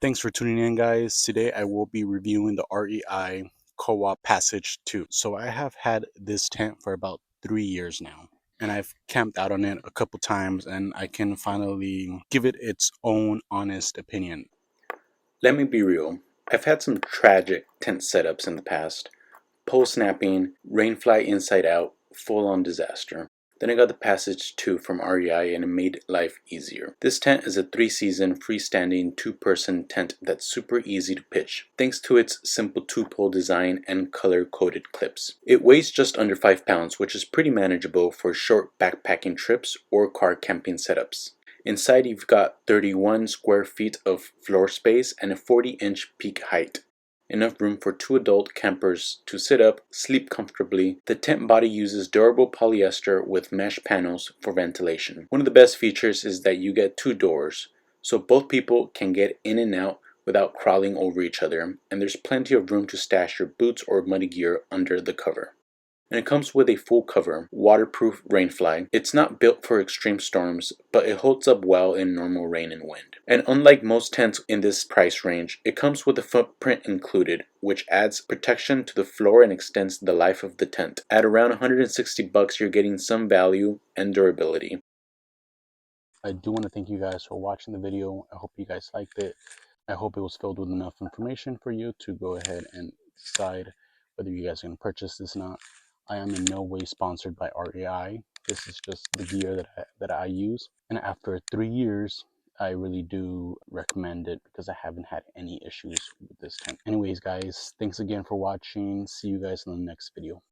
Thanks for tuning in, guys. Today I will be reviewing the REI Co-op Passage 2. So I have had this tent for about 3 years now, and I've camped out on it a couple times, and I can finally give it its own honest opinion. Let me be real. I've had some tragic tent setups in the past. Pole snapping, rainfly inside out, full on disaster. Then I got the Passage 2 from REI and it made life easier. This tent is a 3-season freestanding 2-person tent that's super easy to pitch, thanks to its simple 2-pole design and color-coded clips. It weighs just under 5 pounds, which is pretty manageable for short backpacking trips or car camping setups. Inside you've got 31 square feet of floor space and a 40-inch peak height. Enough room for 2 adult campers to sit up, sleep comfortably. The tent body uses durable polyester with mesh panels for ventilation. One of the best features is that you get 2 doors, so both people can get in and out without crawling over each other, and there's plenty of room to stash your boots or muddy gear under the cover. And it comes with a full cover, waterproof rainfly. It's not built for extreme storms, but it holds up well in normal rain and wind. And unlike most tents in this price range, it comes with a footprint included, which adds protection to the floor and extends the life of the tent. At around $160, you're getting some value and durability. I do want to thank you guys for watching the video. I hope you guys liked it. I hope it was filled with enough information for you to go ahead and decide whether you guys are going to purchase this or not. I am in no way sponsored by REI. This is just the gear that I use. And after 3 years, I really do recommend it because I haven't had any issues with this tent. Anyways, guys, thanks again for watching. See you guys in the next video.